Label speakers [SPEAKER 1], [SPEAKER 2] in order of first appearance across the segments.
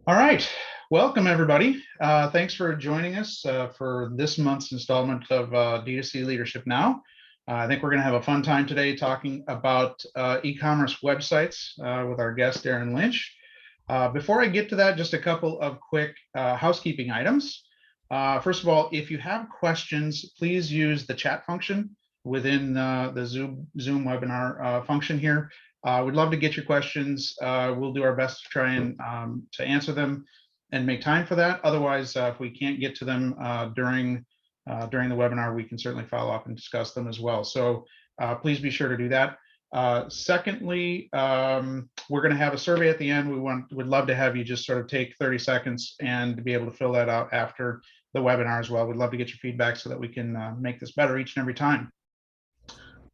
[SPEAKER 1] All right, welcome everybody. Thanks for joining us for this month's installment of D2C Leadership Now. I think we're going to have a fun time today talking about e-commerce websites with our guest, Darrin Lynch. Before I get to that, just a couple of quick housekeeping items. First of all, if you have questions, please use the chat function within the Zoom webinar function here. We'd love to get your questions. We'll do our best to try and to answer them and make time for that. Otherwise, if we can't get to them during the webinar, we can certainly follow up and discuss them as well. So please be sure to do that. Secondly, we're going to have a survey at the end. Would love to have you just sort of take 30 seconds and be able to fill that out after the webinar as well. We'd love to get your feedback so that we can make this better each and every time.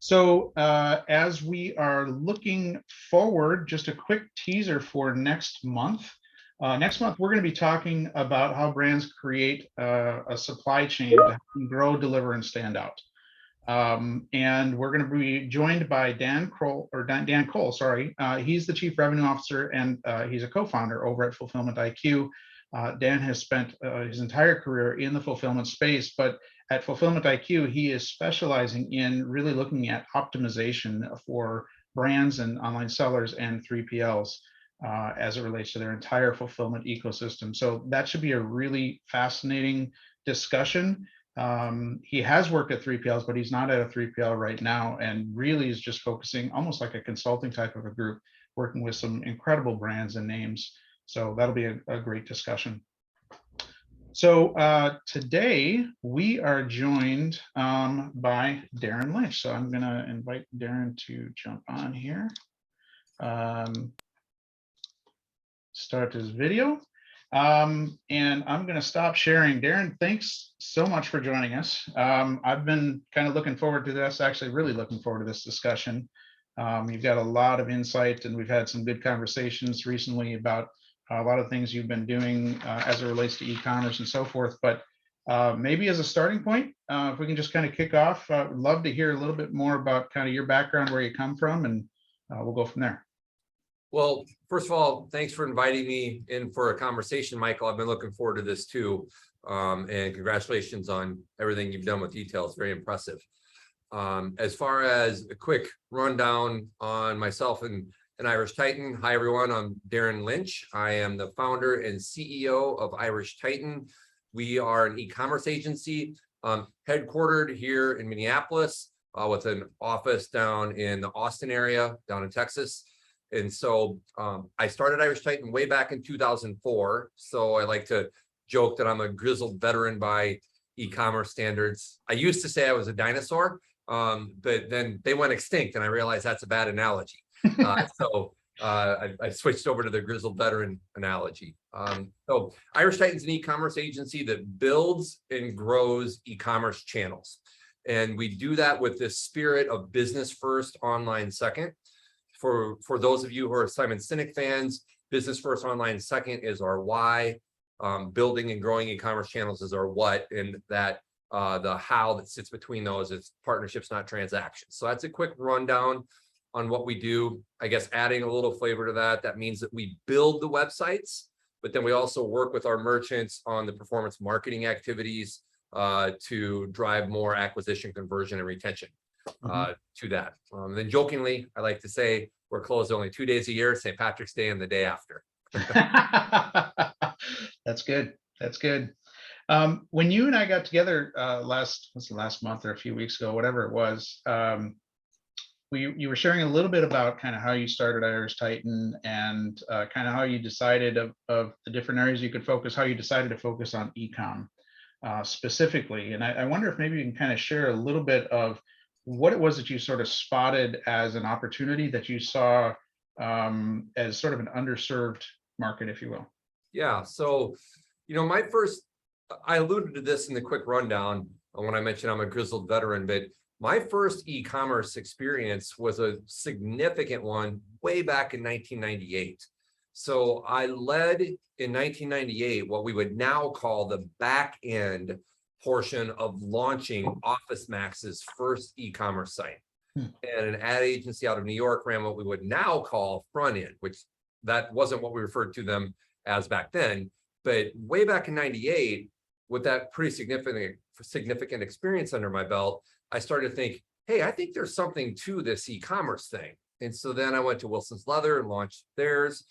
[SPEAKER 1] So as we are looking forward, just a quick teaser for next month. Next month, we're going to be talking about how brands create a supply chain to grow, deliver, and stand out. And we're going to be joined by Dan Cole. He's the Chief Revenue Officer and he's a co-founder over at Fulfillment IQ. Dan has spent his entire career in the fulfillment space, but at Fulfillment IQ, he is specializing in really looking at optimization for brands and online sellers and 3PLs as it relates to their entire fulfillment ecosystem. So that should be a really fascinating discussion. He has worked at 3PLs, but he's not at a 3PL right now, and really is just focusing almost like a consulting type of a group, working with some incredible brands and names. So that'll be a great discussion. So today we are joined by Darrin Lynch. So I'm going to invite Darrin to jump on here, start his video, and I'm going to stop sharing. Darrin, thanks so much for joining us. I've been kind of looking forward to this, actually really looking forward to this discussion. You've got a lot of insight, and we've had some good conversations recently about a lot of things you've been doing as it relates to e-commerce and so forth. But maybe as a starting point, if we can just kind of kick off, I'd love to hear a little bit more about kind of your background, where you come from, and we'll go from there.
[SPEAKER 2] Well, first of all, thanks for inviting me in for a conversation, Michael. I've been looking forward to this too. And congratulations on everything you've done with Etail. It's very impressive. As far as a quick rundown on myself and Irish Titan. Hi, everyone. I'm Darren Lynch. I am the founder and CEO of Irish Titan. We are an e-commerce agency headquartered here in Minneapolis with an office down in the Austin area, down in Texas. And so I started Irish Titan way back in 2004. So I like to joke that I'm a grizzled veteran by e-commerce standards. I used to say I was a dinosaur, but then they went extinct and I realized that's a bad analogy. So I switched over to the grizzled veteran analogy. So Irish Titan's an e-commerce agency that builds and grows e-commerce channels. And we do that with this spirit of business first, online second. For those of you who are Simon Sinek fans, business first, online second is our why. Building and growing e-commerce channels is our what, and that the how that sits between those is partnerships, not transactions. So that's a quick rundown on what we do. I guess adding a little flavor to that, that means that we build the websites, but then we also work with our merchants on the performance marketing activities to drive more acquisition, conversion, and retention to that. Then jokingly, I like to say we're closed only 2 days a year, St. Patrick's Day and the day after.
[SPEAKER 1] That's good. That's good. When you and I got together last month or a few weeks ago, whatever it was, you were sharing a little bit about kind of how you started Irish Titan and kind of how you decided of the different areas you could focus, how you decided to focus on e-com specifically. And I wonder if maybe you can kind of share a little bit of what it was that you sort of spotted as an opportunity that you saw as sort of an underserved market, if you will.
[SPEAKER 2] Yeah. So, I alluded to this in the quick rundown when I mentioned I'm a grizzled veteran, but my first e-commerce experience was a significant one way back in 1998. So I led in 1998 what we would now call the back end portion of launching Office Max's first e-commerce site. And an ad agency out of New York ran what we would now call front end, which that wasn't what we referred to them as back then. But way back in 98, with that pretty significant experience under my belt, I started to think, hey, I think there's something to this e-commerce thing. And so then I went to Wilson's Leather and launched theirs.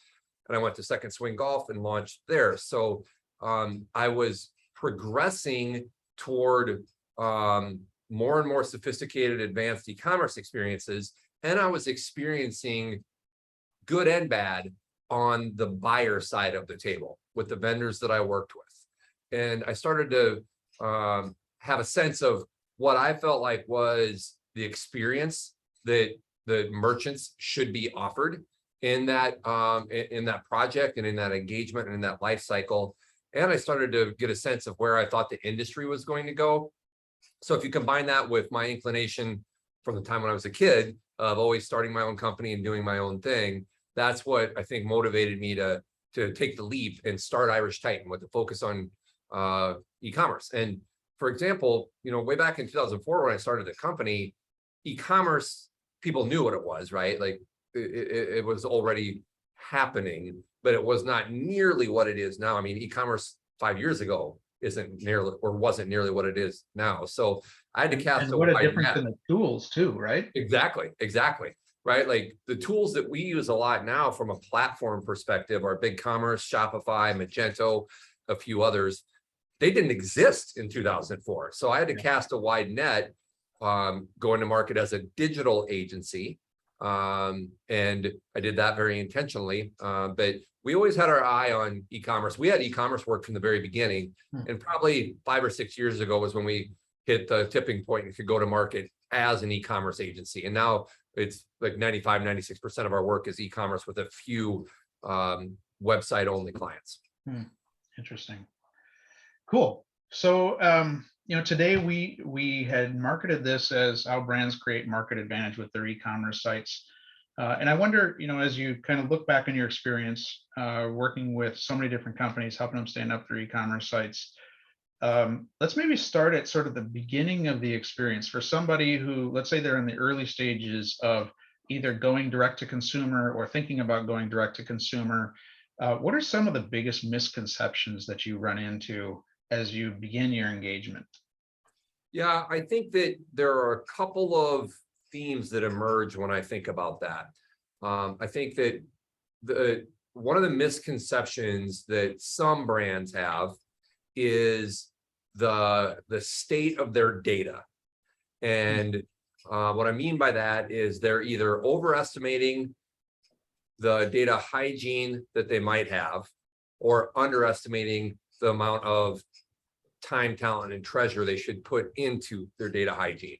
[SPEAKER 2] And I went to Second Swing Golf and launched theirs. So I was progressing toward more and more sophisticated, advanced e-commerce experiences. And I was experiencing good and bad on the buyer side of the table with the vendors that I worked with. And I started to have a sense of what I felt like was the experience that the merchants should be offered in that project and in that engagement and in that life cycle. And I started to get a sense of where I thought the industry was going to go. So if you combine that with my inclination from the time when I was a kid of always starting my own company and doing my own thing, that's what I think motivated me to take the leap and start Irish Titan with the focus on e-commerce. And for example, way back in 2004, when I started the company, e-commerce, people knew what it was, right? Like it was already happening, but it was not nearly what it is now. I mean, e-commerce 5 years ago wasn't nearly what it is now. So I had to cast
[SPEAKER 1] a what a difference in the tools too, right?
[SPEAKER 2] Exactly. Right. Like the tools that we use a lot now from a platform perspective are BigCommerce, Shopify, Magento, a few others. They didn't exist in 2004. So I had to cast a wide net, going to market as a digital agency. And I did that very intentionally. But we always had our eye on e-commerce. We had e-commerce work from the very beginning. And probably 5 or 6 years ago was when we hit the tipping point and could go to market as an e-commerce agency. And now it's like 95, 96% of our work is e-commerce with a few website only clients.
[SPEAKER 1] Interesting. Cool. So, today we had marketed this as how brands create market advantage with their e-commerce sites. And I wonder, as you kind of look back on your experience working with so many different companies, helping them stand up their e-commerce sites, let's maybe start at sort of the beginning of the experience for somebody who, let's say they're in the early stages of either going direct to consumer or thinking about going direct to consumer. What are some of the biggest misconceptions that you run into as you begin your engagement?
[SPEAKER 2] Yeah, I think that there are a couple of themes that emerge when I think about that. I think that one of the misconceptions that some brands have is the state of their data. And what I mean by that is they're either overestimating the data hygiene that they might have or underestimating the amount of time, talent, and treasure they should put into their data hygiene.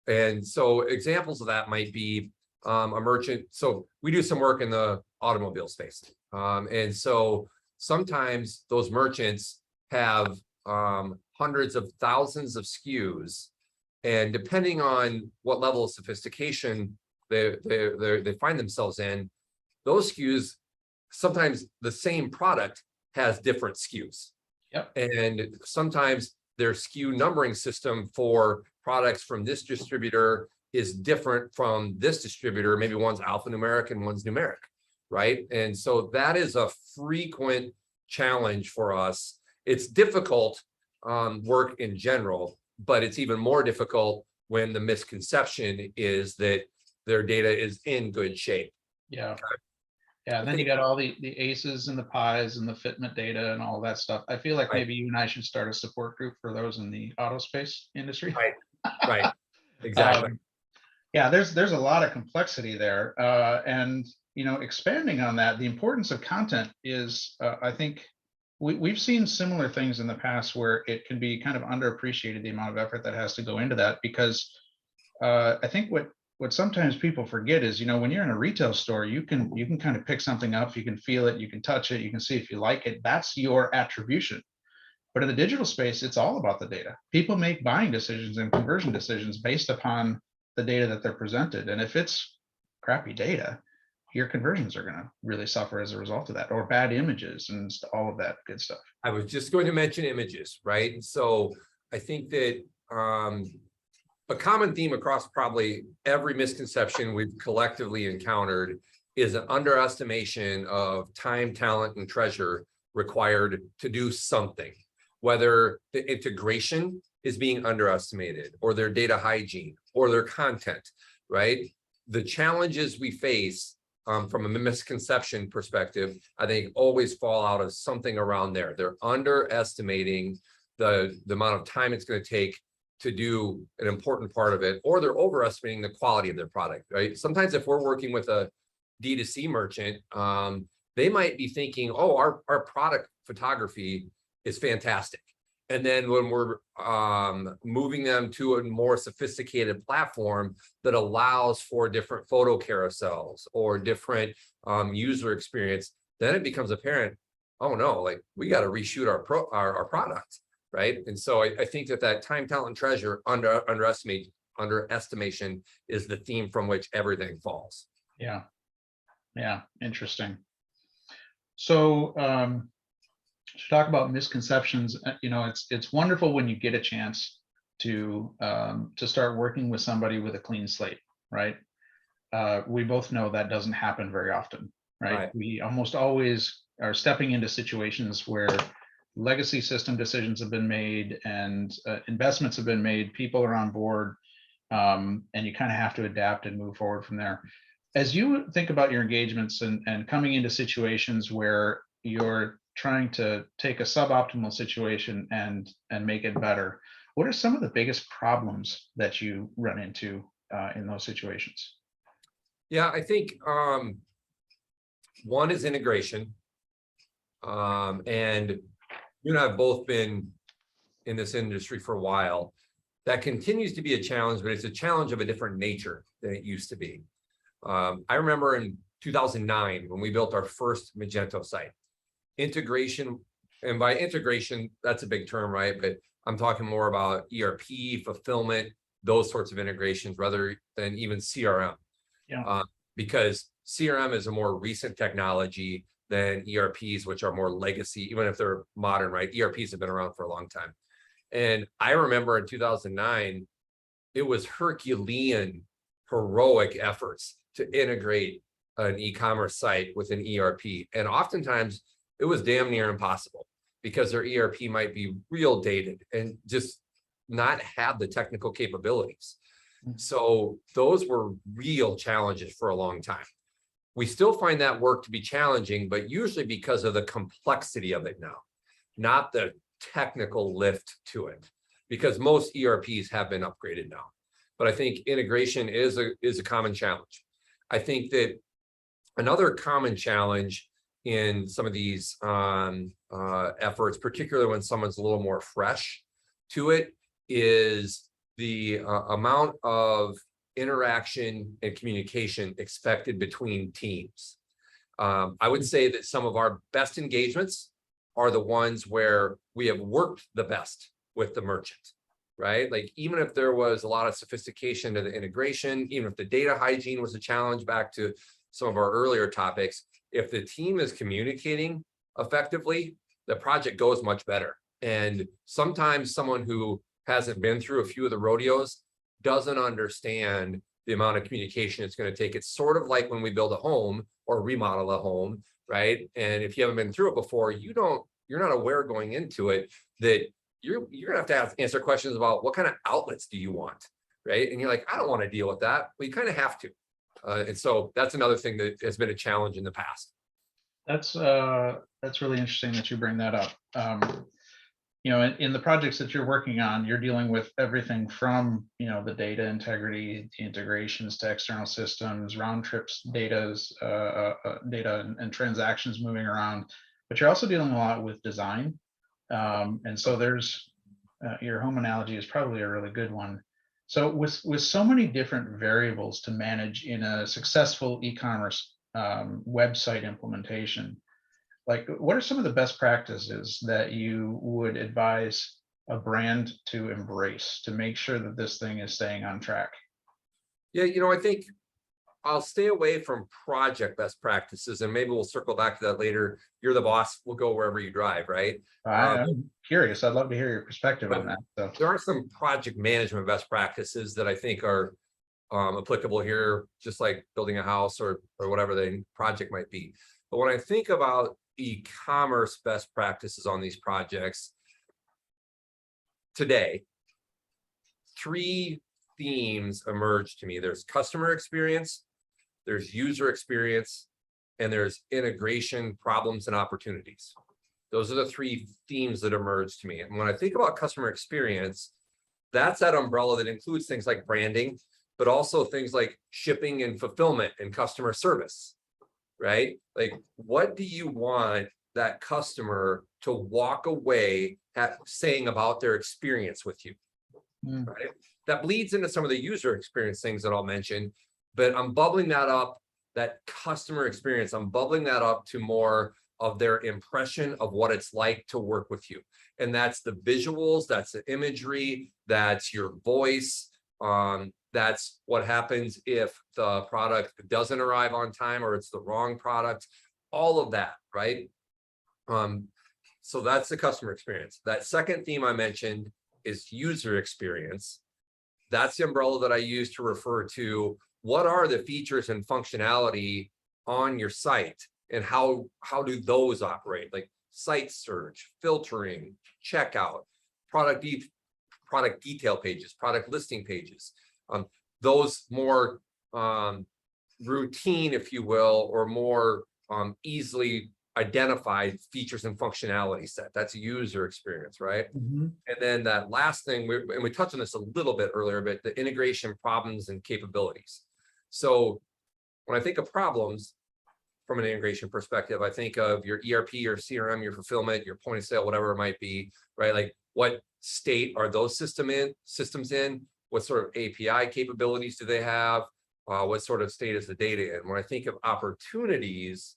[SPEAKER 2] And so examples of that might be a merchant. So we do some work in the automobile space. And so sometimes those merchants have hundreds of thousands of SKUs. And depending on what level of sophistication they find themselves in, those SKUs, sometimes the same product has different SKUs.
[SPEAKER 1] Yep.
[SPEAKER 2] And sometimes their SKU numbering system for products from this distributor is different from this distributor. Maybe one's alphanumeric and one's numeric, right? And so that is a frequent challenge for us. It's difficult work in general, but it's even more difficult when the misconception is that their data is in good shape.
[SPEAKER 1] Yeah. Okay. Yeah, and then you got all the ACEs and the PIs and the fitment data and all that stuff. I feel like maybe you and I should start a support group for those in the auto space industry.
[SPEAKER 2] Right. Exactly.
[SPEAKER 1] Yeah, there's a lot of complexity there. And, expanding on that, the importance of content is, I think, we've seen similar things in the past where it can be kind of underappreciated, the amount of effort that has to go into that, because I think what sometimes people forget is, when you're in a retail store, you can kind of pick something up, you can feel it, you can touch it, you can see if you like it. That's your attribution. But in the digital space, it's all about the data. People make buying decisions and conversion decisions based upon the data that they're presented. And if it's crappy data, your conversions are going to really suffer as a result of that, or bad images and all of that good stuff.
[SPEAKER 2] I was just going to mention images, right? So I think that a common theme across probably every misconception we've collectively encountered is an underestimation of time, talent, and treasure required to do something, whether the integration is being underestimated, or their data hygiene, or their content, right? The challenges we face from a misconception perspective, I think always fall out of something around there. They're underestimating the amount of time it's going to take to do an important part of it, or they're overestimating the quality of their product, right? Sometimes if we're working with a D2C merchant, they might be thinking, oh, our product photography is fantastic. And then when we're moving them to a more sophisticated platform that allows for different photo carousels or different user experience, then it becomes apparent, oh no, like we got to reshoot our product, right? And so I think that time, talent, treasure underestimation is the theme from which everything falls.
[SPEAKER 1] Yeah, interesting. So to talk about misconceptions, it's wonderful when you get a chance to start working with somebody with a clean slate, right? We both know that doesn't happen very often, right? We almost always are stepping into situations where legacy system decisions have been made and investments have been made, people are on board, and you kind of have to adapt and move forward from there. As you think about your engagements and coming into situations where you're trying to take a suboptimal situation and make it better, what are some of the biggest problems that you run into in those situations?
[SPEAKER 2] Yeah, I think one is integration. And you and I have both been in this industry for a while. That continues to be a challenge, but it's a challenge of a different nature than it used to be. I remember in 2009 when we built our first Magento site. Integration, and by integration, that's a big term, right? But I'm talking more about ERP, fulfillment, those sorts of integrations rather than even CRM.
[SPEAKER 1] Yeah.
[SPEAKER 2] Because CRM is a more recent technology than ERPs, which are more legacy, even if they're modern, right? ERPs have been around for a long time. And I remember in 2009, it was Herculean, heroic efforts to integrate an e-commerce site with an ERP. And oftentimes it was damn near impossible because their ERP might be real dated and just not have the technical capabilities. So those were real challenges for a long time. We still find that work to be challenging, but usually because of the complexity of it now, not the technical lift to it, because most ERPs have been upgraded now. But I think integration is a common challenge. I think that another common challenge in some of these efforts, particularly when someone's a little more fresh to it, is the amount of interaction and communication expected between teams. I would say that some of our best engagements are the ones where we have worked the best with the merchant, right? Like even if there was a lot of sophistication to the integration, even if the data hygiene was a challenge, back to some of our earlier topics, if the team is communicating effectively, the project goes much better. And sometimes someone who hasn't been through a few of the rodeos doesn't understand the amount of communication it's going to take. It's sort of like when we build a home or remodel a home, right? And if you haven't been through it before, you're not aware going into it that you're gonna have to answer questions about what kind of outlets do you want, right? And you're like, I don't want to deal with that. Well, you kind of have to. And so that's another thing that has been a challenge in the past.
[SPEAKER 1] That's really interesting that you bring that up. In the projects that you're working on, you're dealing with everything from, the data integrity, the integrations to external systems, round trips, data and transactions moving around, but you're also dealing a lot with design. And so there's your home analogy is probably a really good one. So with so many different variables to manage in a successful e-commerce website implementation, like what are some of the best practices that you would advise a brand to embrace to make sure that this thing is staying on track?
[SPEAKER 2] Yeah, I think I'll stay away from project best practices, and maybe we'll circle back to that later. You're the boss, we'll go wherever you drive, right?
[SPEAKER 1] I'm curious. I'd love to hear your perspective on that. So
[SPEAKER 2] there are some project management best practices that I think are applicable here, just like building a house or whatever the project might be. But when I think about e-commerce best practices on these projects today, three themes emerge to me. There's customer experience, there's user experience, and there's integration problems and opportunities. Those are the three themes that emerge to me. And when I think about customer experience, that's that umbrella that includes things like branding, but also things like shipping and fulfillment and customer service, right? Like, what do you want that customer to walk away saying about their experience with you, right? That bleeds into some of the user experience things that I'll mention, but I'm bubbling that up, that customer experience, I'm bubbling that up to more of their impression of what it's like to work with you. And that's the visuals, that's the imagery, that's your voice. That's what happens if the product doesn't arrive on time or it's the wrong product, all of that, right? So that's the customer experience. That second theme I mentioned is user experience. That's the umbrella that I use to refer to what are the features and functionality on your site and how do those operate, like site search, filtering, checkout, product detail pages, product listing pages. Those more routine, if you will, or more easily identified features and functionality set. That's a user experience, right? And then that last thing, and we touched on this a little bit earlier, but the integration problems and capabilities. So when I think of problems from an integration perspective, I think of your ERP, your CRM, your fulfillment, your point of sale, whatever it might be, right? Like, what state are those systems in? What sort of API capabilities do they have? What sort of state is the data in? When I think of opportunities,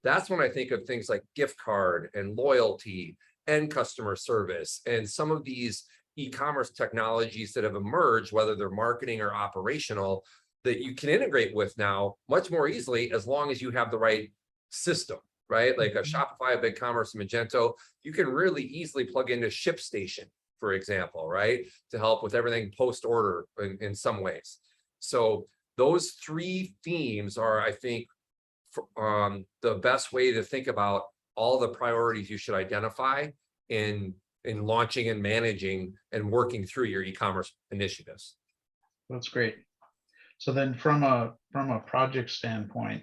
[SPEAKER 2] that's when I think of things like gift card and loyalty and customer service and some of these e-commerce technologies that have emerged, whether they're marketing or operational, that you can integrate with now much more easily as long as you have the right system, right? Like a Shopify, a BigCommerce, a Magento, you can really easily plug into ShipStation, for example, right? To help with everything post-order in some ways. So those three themes are, I think, the best way to think about all the priorities you should identify in launching and managing and working through your e-commerce initiatives.
[SPEAKER 1] That's great. So then from a project standpoint,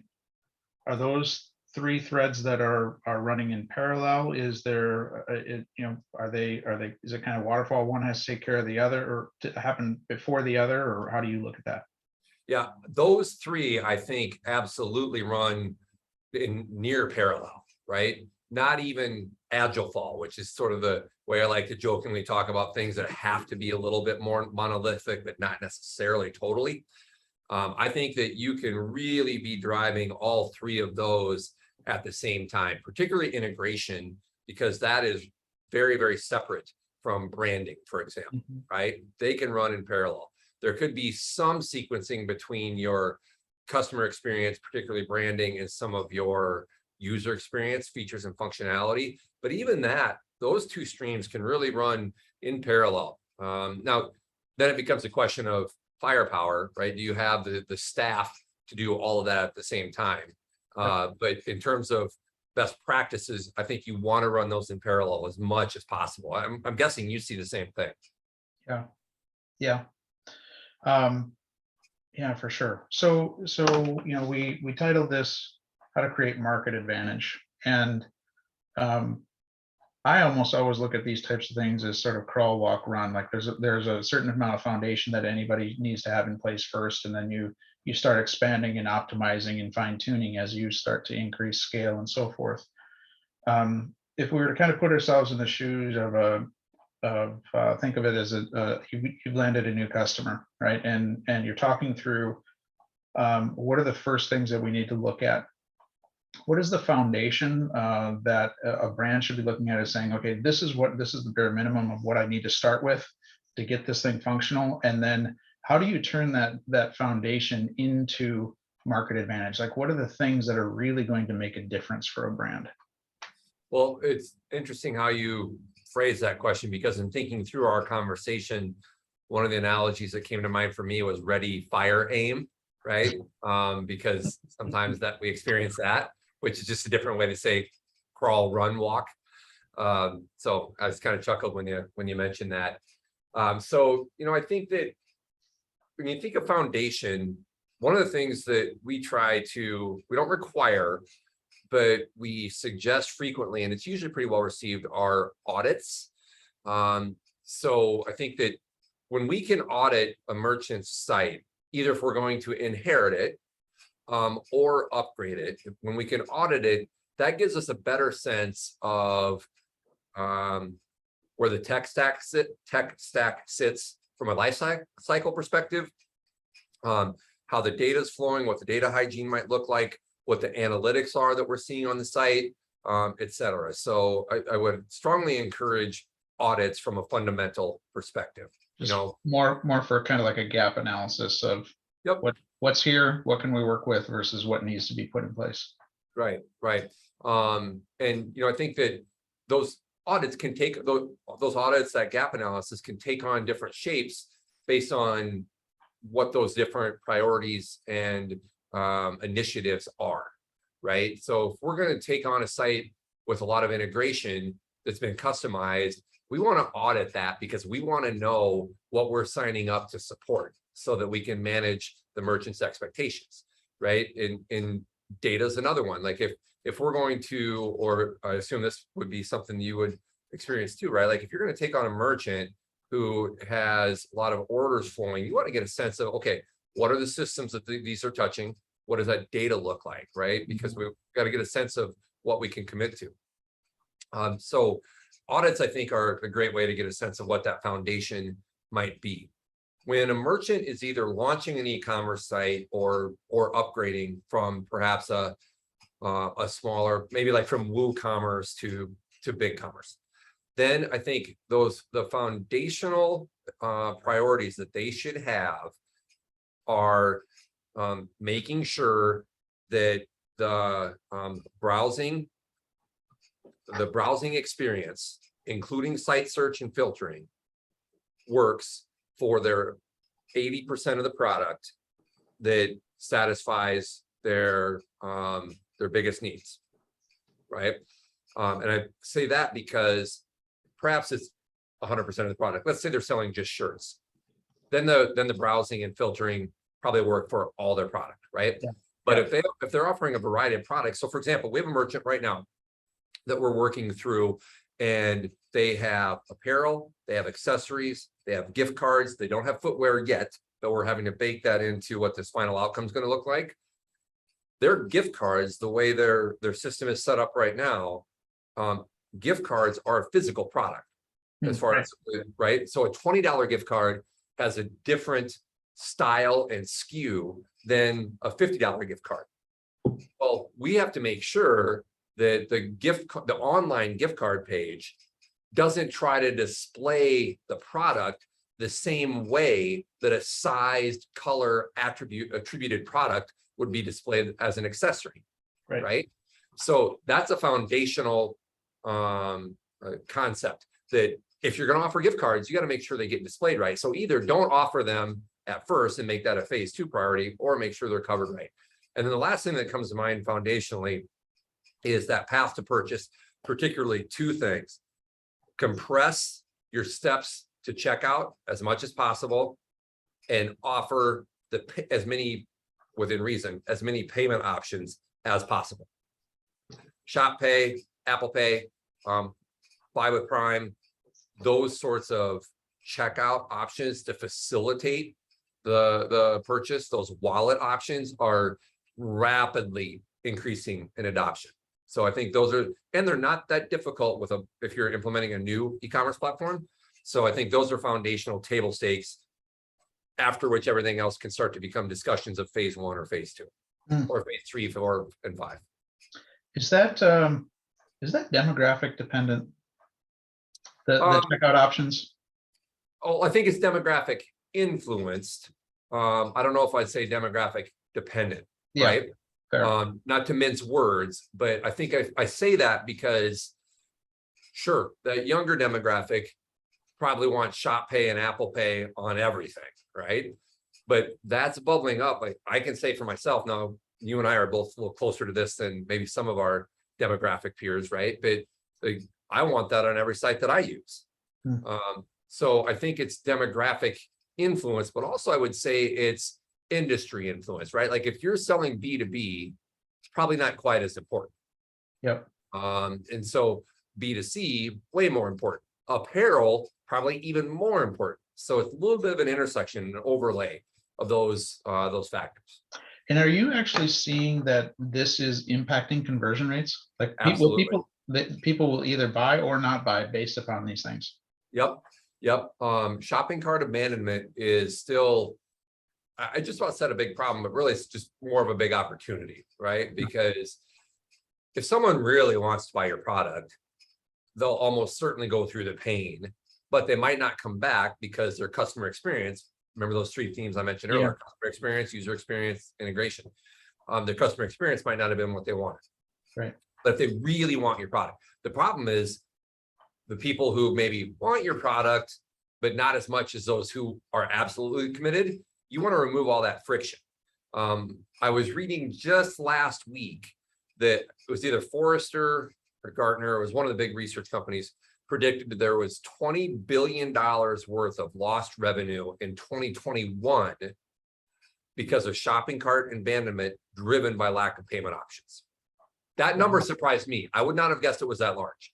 [SPEAKER 1] are those three threads that are running in parallel? Is there, are they, is it kind of waterfall? One has to take care of the other, or to happen before the other, or how do you look at that?
[SPEAKER 2] Yeah, those three, I think, absolutely run in near parallel, right? Not even agile fall, which is sort of the way I like to jokingly talk about things that have to be a little bit more monolithic, but not necessarily totally. I think that you can really be driving all three of those at the same time, particularly integration, because that is very, very separate from branding, for example, right? They can run in parallel. There could be some sequencing between your customer experience, particularly branding, and some of your user experience, features and functionality. But even that, those two streams can really run in parallel. Now, then it becomes a question of firepower, right? Do you have the staff to do all of that at the same time? But in terms of best practices, I think you want to run those in parallel as much as possible. I'm guessing you see the same thing.
[SPEAKER 1] Yeah, for sure. So we titled this "How to Create Market Advantage," and I almost always look at these types of things as sort of crawl, walk, run. Like there's a certain amount of foundation that anybody needs to have in place first, and then you start expanding and optimizing and fine tuning as you start to increase scale and so forth. If we were to kind of put ourselves in the shoes of think of it as you've landed a new customer, right? And you're talking through what are the first things that we need to look at? What is the foundation that a brand should be looking at, as saying, okay, this is the bare minimum of what I need to start with to get this thing functional, and then how do you turn that foundation into market advantage? Like, what are the things that are really going to make a difference for a brand?
[SPEAKER 2] Well, it's interesting how you phrase that question, because in thinking through our conversation, one of the analogies that came to mind for me was ready, fire, aim, right? Because sometimes that we experience that, which is just a different way to say crawl, run, walk. So I was kind of chuckled when you mentioned that. So, I think that when you think of foundation, one of the things that we don't require, but we suggest frequently, and it's usually pretty well received, are audits. So I think that when we can audit a merchant's site, either if we're going to inherit it or upgrade it, when we can audit it, that gives us a better sense of where the tech stack sits from a life cycle perspective, how the data is flowing, what the data hygiene might look like, what the analytics are that we're seeing on the site, et cetera. So I would strongly encourage audits from a fundamental perspective.
[SPEAKER 1] More for kind of like a gap analysis of what's here, what can we work with versus what needs to be put in place.
[SPEAKER 2] Right. And I think that those audits can take those audits, that gap analysis can take on different shapes based on what those different priorities and initiatives are, right? So if we're going to take on a site with a lot of integration that's been customized, we want to audit that because we want to know what we're signing up to support so that we can manage the merchant's expectations, right? And data is another one. Like if we're going to, or I assume this would be something you would experience too, right? Like if you're going to take on a merchant who has a lot of orders flowing, you want to get a sense of, okay, what are the systems that these are touching? What does that data look like, right? Because we've got to get a sense of what we can commit to. So audits, I think, are a great way to get a sense of what that foundation might be. When a merchant is either launching an e-commerce site or upgrading from perhaps a smaller, maybe like from WooCommerce to BigCommerce, then I think the foundational priorities that they should have are making sure that the browsing experience, including site search and filtering, works for their 80% of the product that satisfies their biggest needs, right? And I say that because perhaps it's 100% of the product. Let's say they're selling just shirts. Then the browsing and filtering probably work for all their product, right? Yeah. But if they're offering a variety of products, so for example, we have a merchant right now that we're working through, and they have apparel, they have accessories, they have gift cards, they don't have footwear yet, but we're having to bake that into what this final outcome is going to look like. Their gift cards, the way their system is set up right now, gift cards are a physical product as far as, right? So a $20 gift card has a different style and SKU than a $50 gift card. Well, we have to make sure that the online gift card page doesn't try to display the product the same way that a sized color attributed product would be displayed as an accessory, right? So that's a foundational concept, that if you're going to offer gift cards, you got to make sure they get displayed right. So either don't offer them at first and make that a phase 2 priority, or make sure they're covered right. And then the last thing that comes to mind foundationally is that path to purchase, particularly 2 things. Compress your steps to checkout as much as possible, and offer as many, within reason, as many payment options as possible. Shop Pay, Apple Pay, Buy with Prime, those sorts of checkout options to facilitate the purchase. Those wallet options are rapidly increasing in adoption. So I think those are, and they're not that difficult if you're implementing a new e-commerce platform. So I think those are foundational table stakes, after which everything else can start to become discussions of phase 1 or phase 2 or phase 3, 4, and 5.
[SPEAKER 1] Is that demographic dependent? The checkout options?
[SPEAKER 2] Oh, I think it's demographic influenced. I don't know if I'd say demographic dependent, right? Not to mince words, but I think I say that because, sure, the younger demographic probably want Shop Pay and Apple Pay on everything, right? But that's bubbling up. Like I can say for myself now, you and I are both a little closer to this than maybe some of our demographic peers, right? But like, I want that on every site that I use. So I think it's demographic influence, but also I would say it's industry influence, right? Like if you're selling B2B, it's probably not quite as important.
[SPEAKER 1] Yep.
[SPEAKER 2] And so B2C, way more important. Apparel, probably even more important. So it's a little bit of an intersection, an overlay of those factors.
[SPEAKER 1] And are you actually seeing that this is impacting conversion rates? Like
[SPEAKER 2] Absolutely.
[SPEAKER 1] people will either buy or not buy based upon these things.
[SPEAKER 2] Yep. Shopping cart abandonment is still, I just about said a big problem, but really it's just more of a big opportunity, right? Because if someone really wants to buy your product, they'll almost certainly go through the pain, but they might not come back because their customer experience, remember those three themes I mentioned earlier, customer experience, user experience, integration. Their customer experience might not have been what they wanted.
[SPEAKER 1] Right.
[SPEAKER 2] But if they really want your product, the problem is the people who maybe want your product, but not as much as those who are absolutely committed, you want to remove all that friction. I was reading just last week that it was either Forrester or Gartner, it was one of the big research companies, predicted that there was $20 billion worth of lost revenue in 2021 because of shopping cart abandonment driven by lack of payment options. That number surprised me. I would not have guessed it was that large.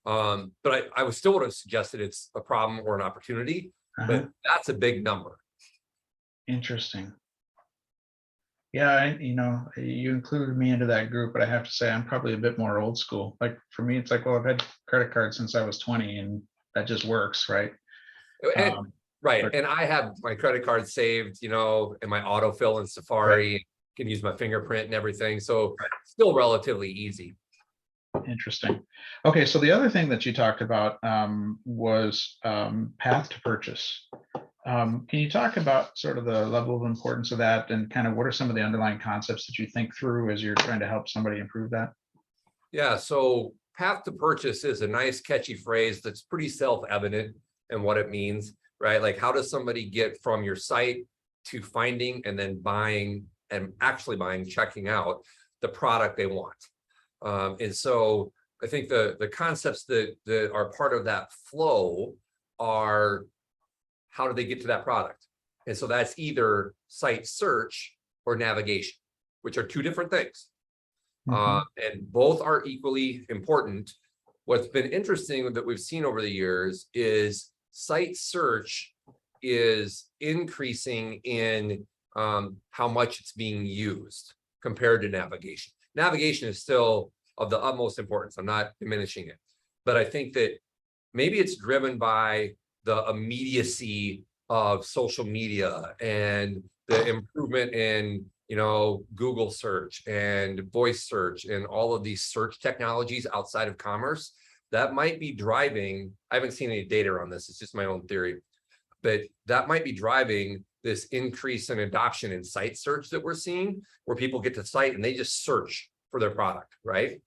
[SPEAKER 2] But I would still would have suggested it's a problem or an opportunity, but that's a big number.
[SPEAKER 1] Interesting. Yeah, you included me into that group, but I have to say I'm probably a bit more old school. Like for me, it's like, well, I've had credit cards since I was 20 and that just works, right?
[SPEAKER 2] Right. And I have my credit card saved, and my autofill in Safari, can use my fingerprint and everything. So still relatively easy.
[SPEAKER 1] Interesting. Okay, so the other thing that you talked about was path to purchase. Can you talk about sort of the level of importance of that and kind of what are some of the underlying concepts that you think through as you're trying to help somebody improve that?
[SPEAKER 2] Yeah, so path to purchase is a nice catchy phrase that's pretty self-evident in what it means, right? Like how does somebody get from your site to finding and then buying and actually buying, checking out the product they want? And so I think the concepts that are part of that flow are how do they get to that product? And so that's either site search or navigation, which are two different things. And both are equally important. What's been interesting that we've seen over the years is site search is increasing in how much it's being used compared to navigation. Navigation is still of the utmost importance. I'm not diminishing it, but I think that maybe it's driven by the immediacy of social media and the improvement in, Google search and voice search and all of these search technologies outside of commerce that might be driving. I haven't seen any data on this. It's just my own theory, but that might be driving this increase in adoption in site search that we're seeing, where people get to the site and they just search for their product, right?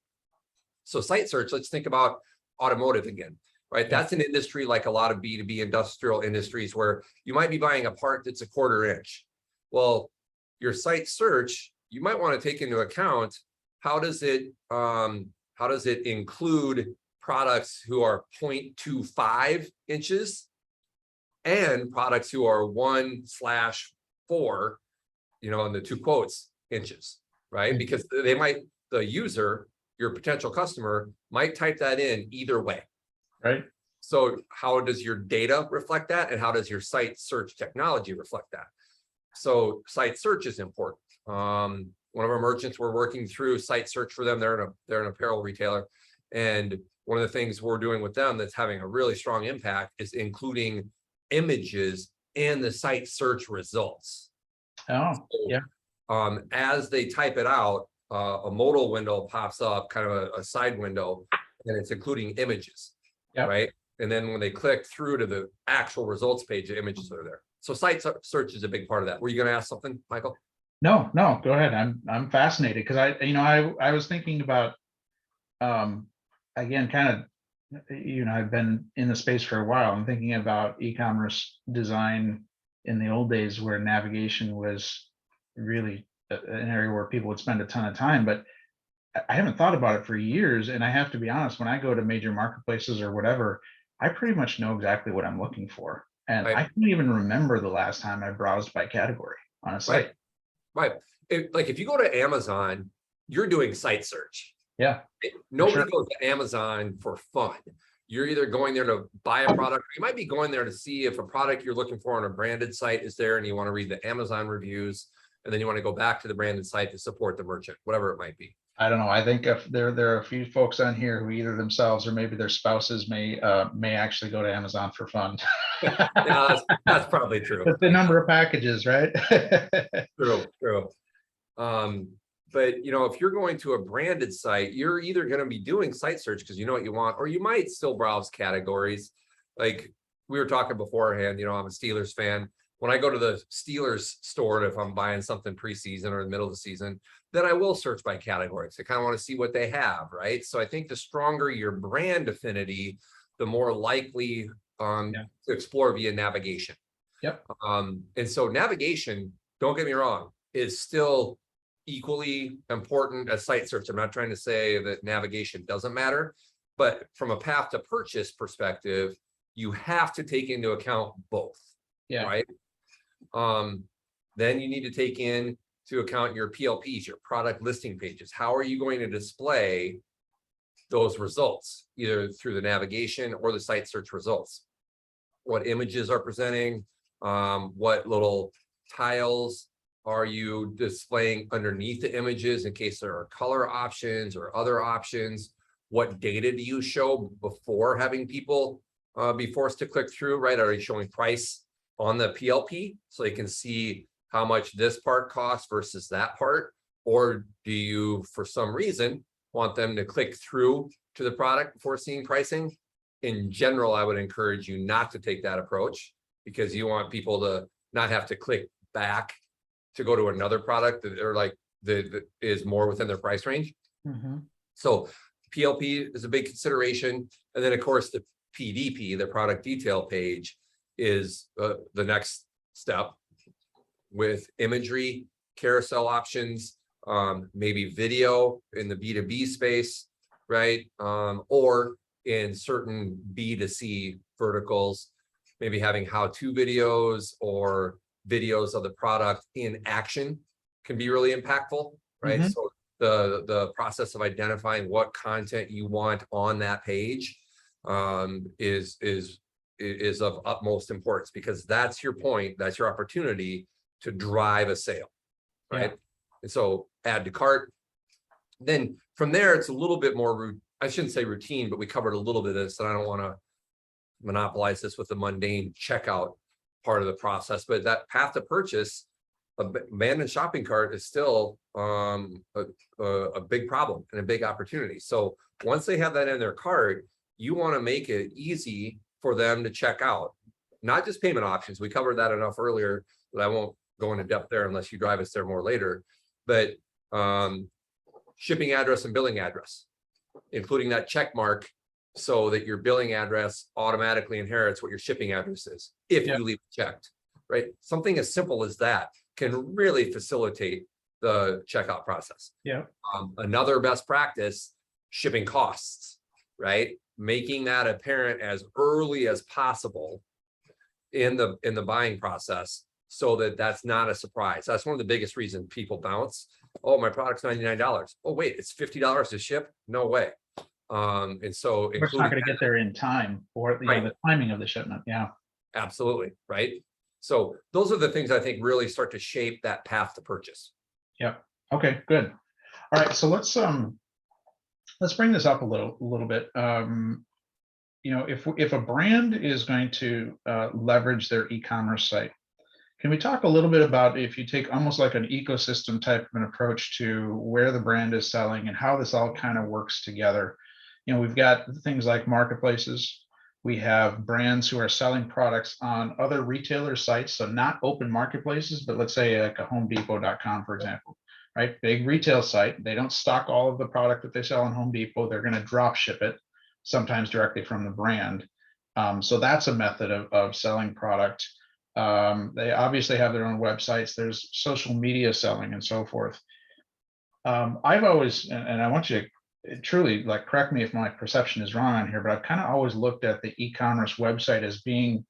[SPEAKER 2] So site search, let's think about automotive again, right? That's an industry like a lot of B2B industrial industries where you might be buying a part that's 1/4 inch. Well, your site search, you might want to take into account how does it include products who are 0.25 inches and products who are 1/4, in the two quotes inches, right? Because the user, your potential customer, might type that in either way.
[SPEAKER 1] Right.
[SPEAKER 2] So how does your data reflect that? And how does your site search technology reflect that? So site search is important. One of our merchants, we're working through site search for them. They're an apparel retailer. And one of the things we're doing with them that's having a really strong impact is including images in the site search results. As they type it out, a modal window pops up, kind of a side window, and it's including images, right? And then when they click through to the actual results page, the images are there. So site search is a big part of that. Were you going to ask something, Michael?
[SPEAKER 1] No, go ahead. I'm fascinated because I was thinking about again, kind of I've been in the space for a while. I'm thinking about e-commerce design in the old days where navigation was really an area where people would spend a ton of time, but I haven't thought about it for years. And I have to be honest, when I go to major marketplaces or whatever, I pretty much know exactly what I'm looking for. And
[SPEAKER 2] Right,
[SPEAKER 1] I can't even remember the last time I browsed by category on a
[SPEAKER 2] right,
[SPEAKER 1] site.
[SPEAKER 2] right. Like if you go to Amazon, you're doing site search.
[SPEAKER 1] Yeah, for
[SPEAKER 2] Nobody
[SPEAKER 1] sure.
[SPEAKER 2] goes to Amazon for fun. You're either going there to buy a product, or you might be going there to see if a product you're looking for on a branded site is there, and you want to read the Amazon reviews, and then you want to go back to the branded site to support the merchant, whatever it might be.
[SPEAKER 1] I don't know. I think if there are a few folks on here who either themselves or maybe their spouses may actually go to Amazon for fun.
[SPEAKER 2] Yeah, that's probably true.
[SPEAKER 1] But the number of packages, right?
[SPEAKER 2] True, true. But if you're going to a branded site, you're either going to be doing site search because you know what you want, or you might still browse categories. Like we were talking beforehand, I'm a Steelers fan. When I go to the Steelers store, if I'm buying something preseason or in the middle of the season, then I will search by categories. I kind of want to see what they have, right? So I think the stronger your brand affinity, the more likely to explore via navigation.
[SPEAKER 1] Yep.
[SPEAKER 2] And so navigation, don't get me wrong, is still equally important as site search. I'm not trying to say that navigation doesn't matter, but from a path to purchase perspective, you have to take into account both, right? Then you need to take into account your PLPs, your product listing pages. How are you going to display those results, either through the navigation or the site search results? What images are presenting? What little tiles are you displaying underneath the images in case there are color options or other options? What data do you show before having people be forced to click through, right? Are you showing price on the PLP so they can see how much this part costs versus that part? Or do you, for some reason, want them to click through to the product before seeing pricing? In general, I would encourage you not to take that approach because you want people to not have to click back to go to another product that are like that is more within their price range. So PLP is a big consideration. And then of course the PDP, the product detail page, is the next step with imagery, carousel options, maybe video in the B2B space, right? Or in certain B2C verticals, maybe having how-to videos or videos of the product in action can be really impactful, right? So the process of identifying what content you want on that page is of utmost importance because that's your point, that's your opportunity to drive a sale, right? And so add to cart. Then from there, it's a little bit more, I shouldn't say routine, but we covered a little bit of this, and I don't want to monopolize this with the mundane checkout part of the process, but that path to purchase, abandoned shopping cart is still a big problem and a big opportunity. So once they have that in their cart, you want to make it easy for them to check out, not just payment options. We covered that enough earlier that I won't go into depth there unless you drive us there more later, but shipping address and billing address, including that check mark so that your billing address automatically inherits what your shipping address is if you leave it checked, right? Something as simple as that can really facilitate the checkout process. Another best practice, shipping costs, right? Making that apparent as early as possible in the buying process so that that's not a surprise. That's one of the biggest reasons people bounce. Oh, my product's $99. Oh, wait, it's $50 to ship? No way. And so
[SPEAKER 1] it's not going to get there in time or the timing of the shipment.
[SPEAKER 2] Absolutely. Right. So those are the things I think really start to shape that path to purchase.
[SPEAKER 1] Okay, good. All right. So let's bring this up a little bit. If a brand is going to leverage their e-commerce site, can we talk a little bit about if you take almost like an ecosystem type of an approach to where the brand is selling and how this all kind of works together? We've got things like marketplaces. We have brands who are selling products on other retailer sites, so not open marketplaces, but let's say like a homedepot.com, for example, right? Big retail site. They don't stock all of the product that they sell on Home Depot. They're going to drop ship it. sometimes directly from the brand. So that's a method of selling product. They obviously have their own websites. There's social media selling and so forth. I've always, and I want you to truly, like, correct me if my perception is wrong on here, but I've kind of always looked at the e-commerce website as being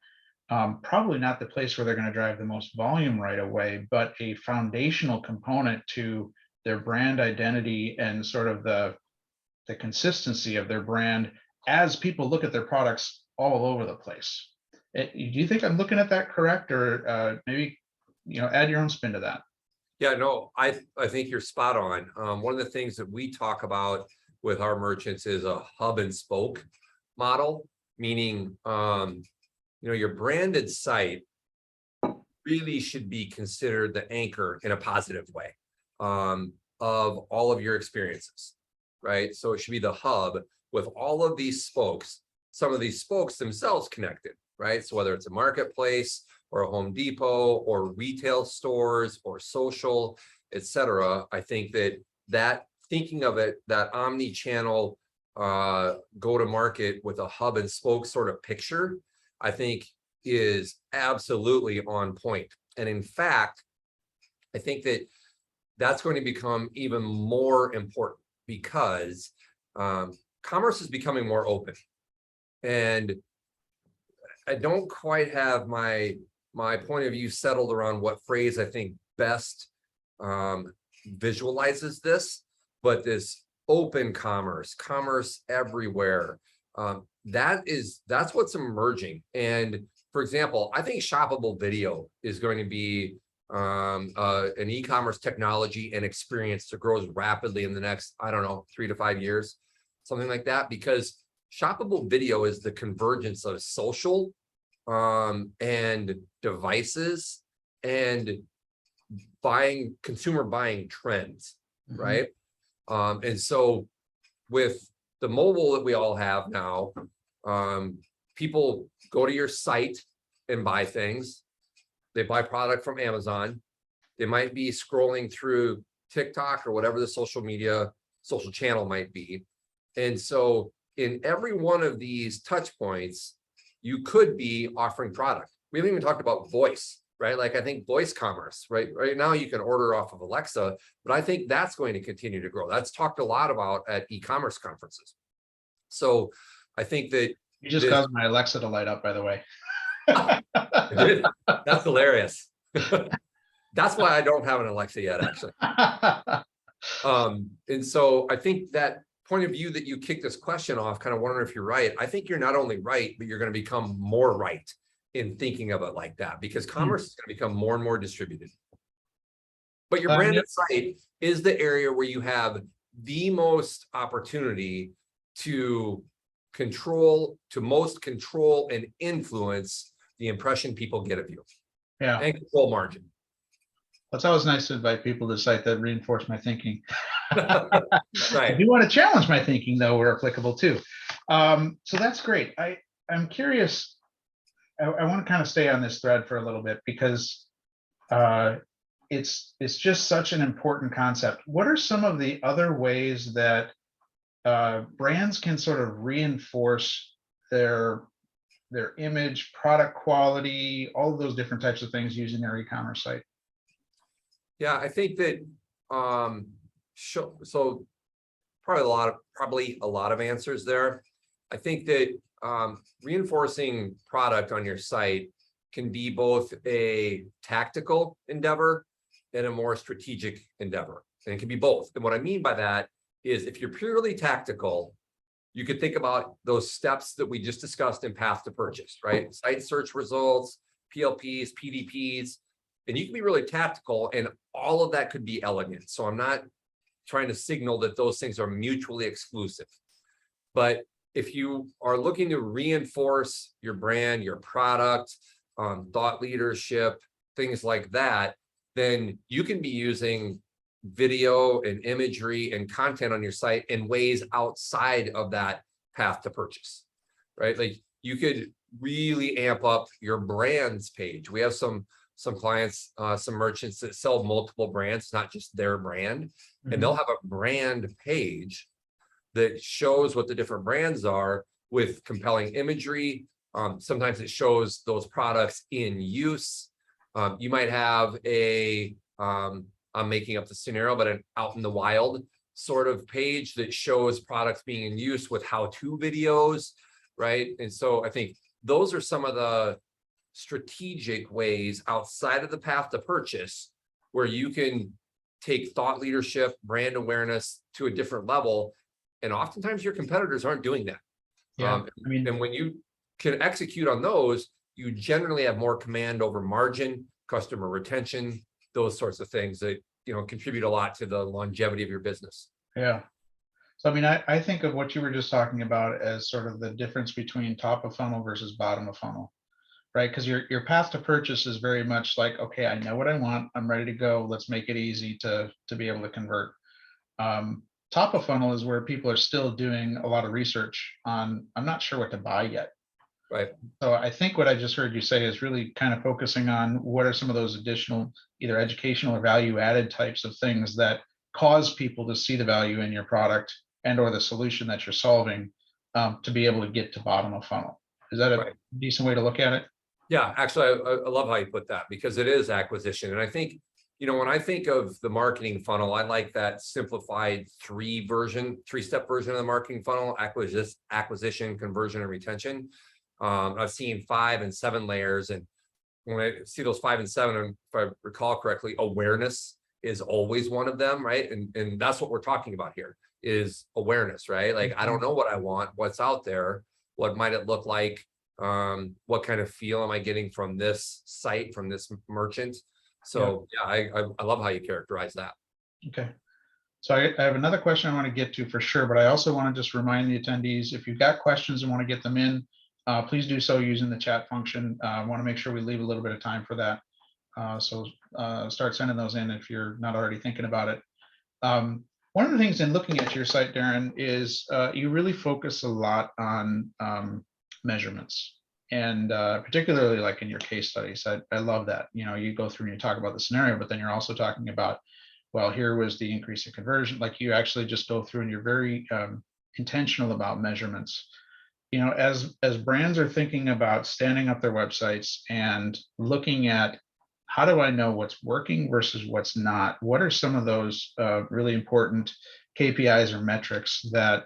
[SPEAKER 1] probably not the place where they're going to drive the most volume right away, but a foundational component to their brand identity and sort of the consistency of their brand as people look at their products all over the place. Do you think I'm looking at that correct, or maybe add your own spin to that?
[SPEAKER 2] Yeah, no, I think you're spot on. One of the things that we talk about with our merchants is a hub and spoke model, meaning your branded site really should be considered the anchor in a positive way of all of your experiences, right? So it should be the hub with all of these spokes, some of these spokes themselves connected, right? So whether it's a marketplace or a Home Depot or retail stores or social, etc. I think that thinking of it, that omni-channel go to market with a hub and spoke sort of picture, I think is absolutely on point. And in fact, I think that's going to become even more important because commerce is becoming more open. And I don't quite have my point of view settled around what phrase I think best visualizes this, but this open commerce everywhere, that's what's emerging. And for example, I think shoppable video is going to be an e-commerce technology and experience that grows rapidly in the next, I don't know, 3 to 5 years, something like that, because shoppable video is the convergence of social and devices and consumer buying trends, right? And so with the mobile that we all have now, people go to your site and buy things. They buy product from Amazon. They might be scrolling through TikTok or whatever the social channel might be. And so in every one of these touch points, you could be offering product. We haven't even talked about voice, right? Like I think voice commerce, right? Right now you can order off of Alexa, but I think that's going to continue to grow. That's talked a lot about at e-commerce conferences. So I think that
[SPEAKER 1] you just caused my Alexa to light up, by the way.
[SPEAKER 2] That's hilarious. That's why I don't have an Alexa yet, actually. And so I think that point of view that you kicked this question off, kind of wondering if you're right. I think you're not only right, but you're going to become more right in thinking of it like that, because commerce is going to become more and more distributed. But your branded site is the area where you have the most opportunity to control and influence the impression people get of you.
[SPEAKER 1] Yeah.
[SPEAKER 2] And control margin.
[SPEAKER 1] That's always nice to invite people to site that reinforce my thinking.
[SPEAKER 2] Right.
[SPEAKER 1] If you want to challenge my thinking, though, we're applicable too. So that's great. I'm curious. I want to kind of stay on this thread for a little bit because it's just such an important concept. What are some of the other ways that brands can sort of reinforce their image, product quality, all of those different types of things using their e-commerce site?
[SPEAKER 2] Yeah, I think that so probably a lot of answers there. I think that reinforcing product on your site can be both a tactical endeavor and a more strategic endeavor. And it can be both. And what I mean by that is if you're purely tactical, you could think about those steps that we just discussed in path to purchase, right? Site search results, PLPs, PDPs, and you can be really tactical, and all of that could be elegant. So I'm not trying to signal that those things are mutually exclusive. But if you are looking to reinforce your brand, your product, thought leadership, things like that, then you can be using video and imagery and content on your site in ways outside of that path to purchase, right? Like you could really amp up your brands page. We have some clients, some merchants that sell multiple brands, not just their brand, and they'll have a brand page that shows what the different brands are with compelling imagery. Sometimes it shows those products in use. You might have I'm making up the scenario, but an out in the wild sort of page that shows products being in use with how-to videos, right? And so I think those are some of the strategic ways outside of the path to purchase where you can take thought leadership, brand awareness to a different level. And oftentimes your competitors aren't doing that.
[SPEAKER 1] Yeah, I mean,
[SPEAKER 2] and when you can execute on those, you generally have more command over margin, customer retention, those sorts of things that, contribute a lot to the longevity of your business.
[SPEAKER 1] yeah. So, I mean, I think of what you were just talking about as sort of the difference between top of funnel versus bottom of funnel, right? Because your path to purchase is very much like, okay, I know what I want. I'm ready to go. Let's make it easy to be able to convert. Top of funnel is where people are still doing a lot of research on, I'm not sure what to buy yet.
[SPEAKER 2] Right.
[SPEAKER 1] So I think what I just heard you say is really kind of focusing on what are some of those additional, either educational or value added types of things that cause people to see the value in your product and or the solution that you're solving, to be able to get to bottom of funnel. Is that a
[SPEAKER 2] Right.
[SPEAKER 1] decent way to look at it?
[SPEAKER 2] Yeah, actually, I love how you put that because it is acquisition. And I think, when I think of the marketing funnel, I like that simplified three-step version of the marketing funnel: acquisition, conversion, and retention. I've seen 5 and 7 layers. And when I see those 5 and 7, if I recall correctly, awareness is always one of them, right? And that's what we're talking about here is awareness, right? Like, I don't know what I want, what's out there, what might it look like? What kind of feel am I getting from this site, from this merchant? So yeah, I love how you characterize that.
[SPEAKER 1] Okay. So I have another question I want to get to for sure, but I also want to just remind the attendees, if you've got questions and want to get them in, please do so using the chat function. I want to make sure we leave a little bit of time for that. So start sending those in if you're not already thinking about it. One of the things in looking at your site, Darren, is you really focus a lot on measurements. And particularly like in your case studies, I love that. You go through and you talk about the scenario, but then you're also talking about, well, here was the increase in conversion. Like you actually just go through and you're very intentional about measurements. As brands are thinking about standing up their websites and looking at how do I know what's working versus what's not, what are some of those really important KPIs or metrics that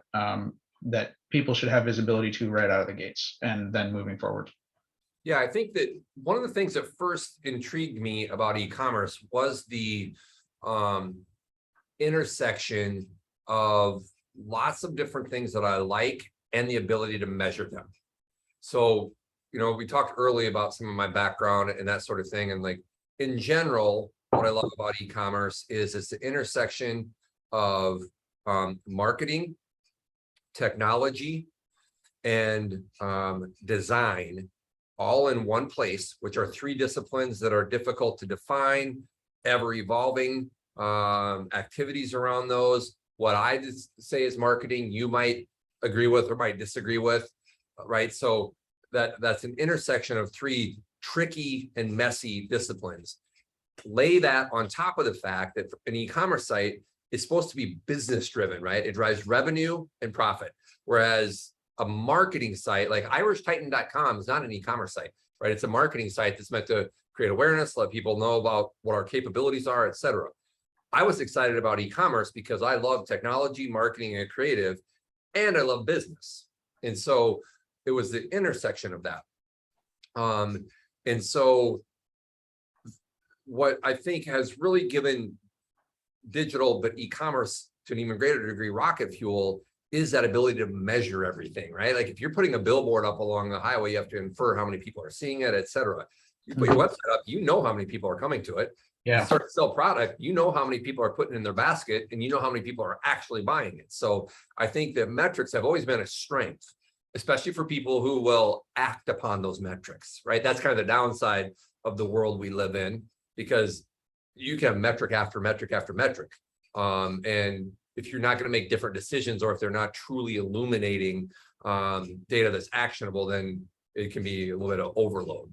[SPEAKER 1] that people should have visibility to right out of the gates and then moving forward?
[SPEAKER 2] Yeah, I think that one of the things that first intrigued me about e-commerce was the intersection of lots of different things that I like and the ability to measure them. So, we talked early about some of my background and that sort of thing. And like in general, what I love about e-commerce is it's the intersection of marketing, technology, and design all in one place, which are 3 disciplines that are difficult to define, ever evolving, activities around those. What I say is marketing, you might agree with or might disagree with, right? So that's an intersection of 3 tricky and messy disciplines. Lay that on top of the fact that an e-commerce site is supposed to be business driven, right? It drives revenue and profit. Whereas a marketing site like irishtitan.com is not an e-commerce site, right? It's a marketing site that's meant to create awareness, let people know about what our capabilities are, et cetera. I was excited about e-commerce because I love technology, marketing, and creative, and I love business. And so it was the intersection of that. And so what I think has really given digital, but e-commerce to an even greater degree, rocket fuel, is that ability to measure everything, right? Like if you're putting a billboard up along the highway, you have to infer how many people are seeing it, et cetera. You put your website up, you know how many people are coming to it.
[SPEAKER 1] Yeah.
[SPEAKER 2] You start to sell product, you know how many people are putting in their basket, and you know how many people are actually buying it. So I think that metrics have always been a strength, especially for people who will act upon those metrics, right? That's kind of the downside of the world we live in, because you can have metric after metric after metric. And if you're not going to make different decisions, or if they're not truly illuminating data that's actionable, then it can be a little bit of overload.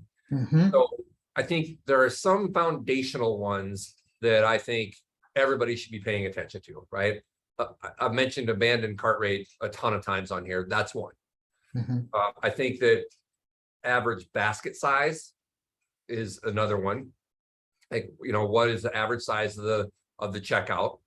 [SPEAKER 2] So I think there are some foundational ones that I think everybody should be paying attention to, right? I've mentioned abandoned cart rate a ton of times on here. That's one.
[SPEAKER 1] Mhm.
[SPEAKER 2] I think that average basket size is another one. Like, what is the average size of the checkout?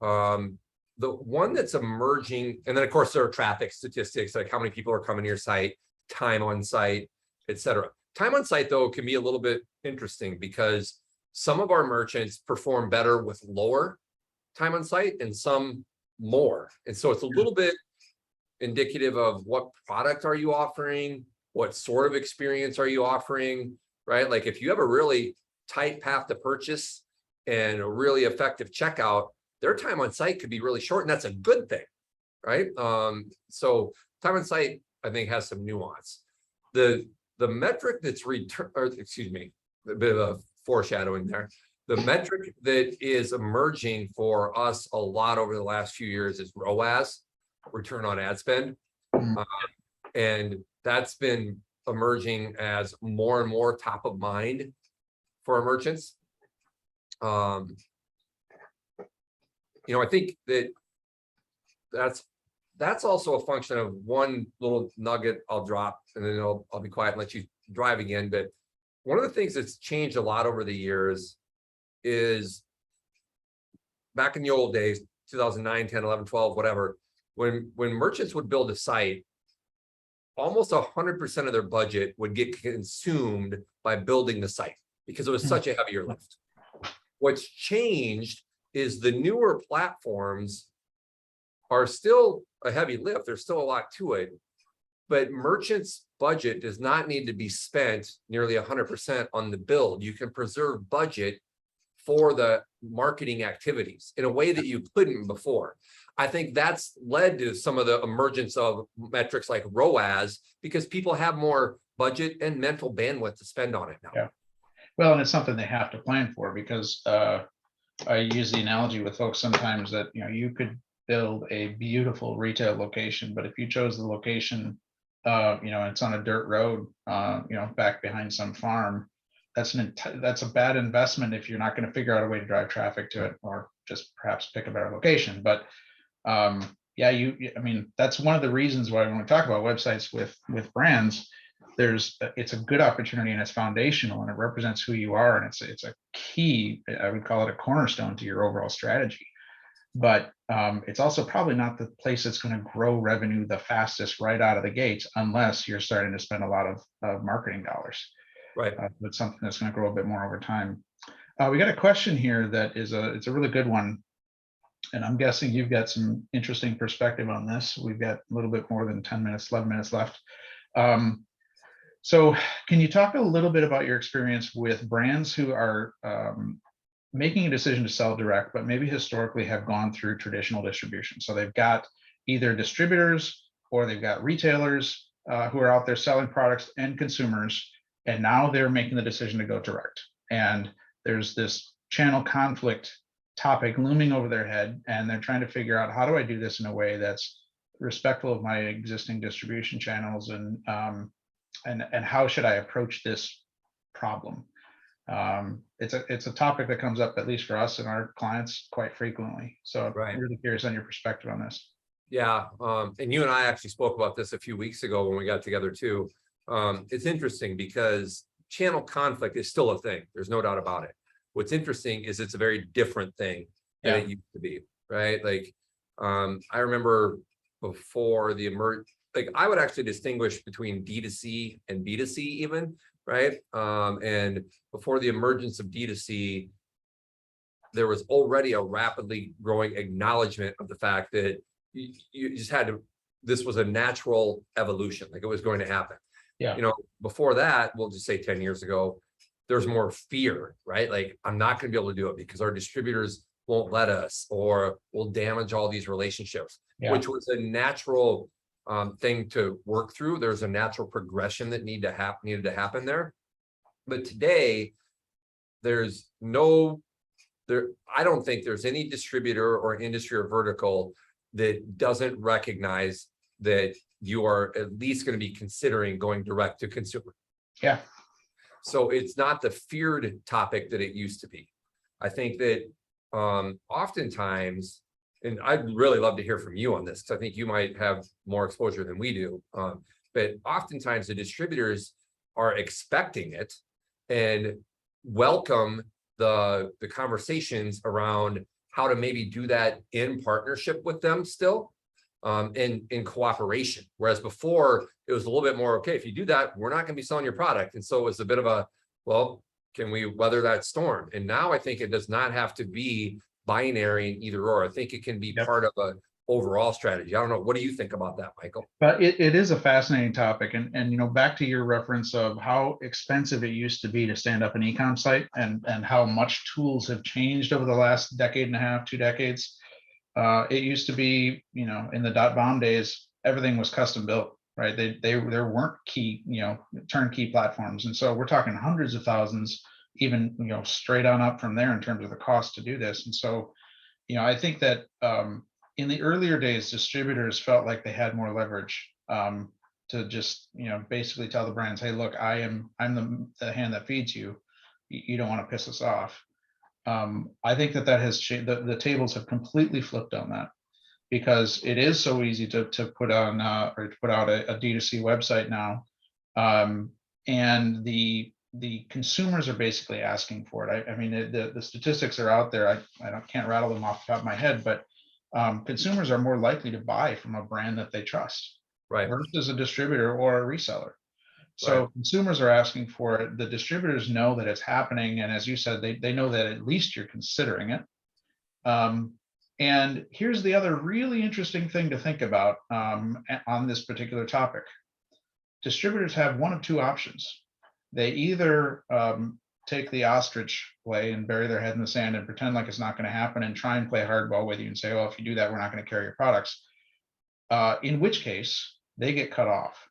[SPEAKER 2] The one that's emerging, and then of course there are traffic statistics, like how many people are coming to your site, time on site, etc. Time on site though can be a little bit interesting because some of our merchants perform better with lower time on site and some more. And so it's a little bit indicative of what product are you offering, what sort of experience are you offering, right? Like if you have a really tight path to purchase and a really effective checkout, their time on site could be really short, and that's a good thing, right? So time on site, I think, has some nuance. The metric that's a bit of a foreshadowing there. The metric that is emerging for us a lot over the last few years is ROAS, return on ad spend. And that's been emerging as more and more top of mind for our merchants. I think that's also a function of one little nugget I'll drop, and then I'll be quiet and let you drive again. But one of the things that's changed a lot over the years is back in the old days, 2009, 10, 11, 12, whatever, when merchants would build a site, almost 100% of their budget would get consumed by building the site because it was such a heavier lift. What's changed is the newer platforms are still a heavy lift. There's still a lot to it, but merchants' budget does not need to be spent nearly 100% on the build. You can preserve budget for the marketing activities in a way that you couldn't before. I think that's led to some of the emergence of metrics like ROAS because people have more budget and mental bandwidth to spend on it now.
[SPEAKER 1] Yeah. Well, and it's something they have to plan for because I use the analogy with folks sometimes that, you could build a beautiful retail location, but if you chose the location, it's on a dirt road, back behind some farm, that's a bad investment if you're not going to figure out a way to drive traffic to it, or just perhaps pick a better location. But that's one of the reasons why when we talk about websites with brands, it's a good opportunity and it's foundational and it represents who you are, and it's a key, I would call it a cornerstone to your overall strategy. But it's also probably not the place that's going to grow revenue the fastest right out of the gates unless you're starting to spend a lot of marketing dollars.
[SPEAKER 2] Right.
[SPEAKER 1] But something that's going to grow a bit more over time. We got a question here that it's a really good one, and I'm guessing you've got some interesting perspective on this. We've got a little bit more than 10 minutes, 11 minutes left. So can you talk a little bit about your experience with brands who are making a decision to sell direct, but maybe historically have gone through traditional distribution? So they've got either distributors or they've got retailers who are out there selling products and consumers, and now they're making the decision to go direct. And there's this channel conflict topic looming over their head, and they're trying to figure out, how do I do this in a way that's respectful of my existing distribution channels, and how should I approach this problem? It's a topic that comes up, at least for us and our clients, quite frequently. So
[SPEAKER 2] Right.
[SPEAKER 1] I'm really curious on your perspective on this.
[SPEAKER 2] Yeah, and you and I actually spoke about this a few weeks ago when we got together too. It's interesting because channel conflict is still a thing. There's no doubt about it. What's interesting is it's a very different thing than it used to be, right? Like, I remember before the I would actually distinguish between D2C and B2C even, right? And before the emergence of D2C, there was already a rapidly growing acknowledgement of the fact that you just had to, this was a natural evolution, like it was going to happen.
[SPEAKER 1] Yeah.
[SPEAKER 2] Before that, we'll just say 10 years ago, there's more fear, right? Like, I'm not going to be able to do it because our distributors won't let us, or we'll damage all these relationships, which was a natural thing to work through. There's a natural progression that needed to happen there. But today, I don't think there's any distributor or industry or vertical that doesn't recognize that you are at least going to be considering going direct to consumer.
[SPEAKER 1] Yeah.
[SPEAKER 2] So it's not the feared topic that it used to be. I think that oftentimes and I'd really love to hear from you on this, because I think you might have more exposure than we do. But oftentimes the distributors are expecting it and welcome the conversations around how to maybe do that in partnership with them still, in cooperation. Whereas before it was a little bit more, okay, if you do that, we're not going to be selling your product. And so it was a bit of a, well, can we weather that storm? And now I think it does not have to be binary and either or. I think it can be part of a overall strategy. I don't know. What do you think about that, Michael?
[SPEAKER 1] But it is a fascinating topic. And, you know, back to your reference of how expensive it used to be to stand up an e-com site and how much tools have changed over the last decade and a half, 2 decades. It used to be, you know, in the .bomb days, everything was custom built, right? There weren't key, you know, turnkey platforms. And so we're talking hundreds of thousands, even, you know, straight on up from there in terms of the cost to do this. And so, you know, I think that in the earlier days, distributors felt like they had more leverage to just, you know, basically tell the brands, hey, look, I'm the hand that feeds you. You don't want to piss us off. I think that has changed. The tables have completely flipped on that, because it is so easy to put on or to put out a D2C website now, and the consumers are basically asking for it. I mean, the statistics are out there. I can't rattle them off the top of my head, but consumers are more likely to buy from a brand that they trust,
[SPEAKER 2] right,
[SPEAKER 1] versus a distributor or a reseller. So consumers are asking for it. The distributors know that it's happening, and as you said, they know that at least you're considering it. And here's the other really interesting thing to think about on this particular topic. Distributors have one of two options. They either take the ostrich way and bury their head in the sand and pretend like it's not going to happen and try and play hardball with you and say, well, if you do that, we're not going to carry your products. In which case, they get cut off.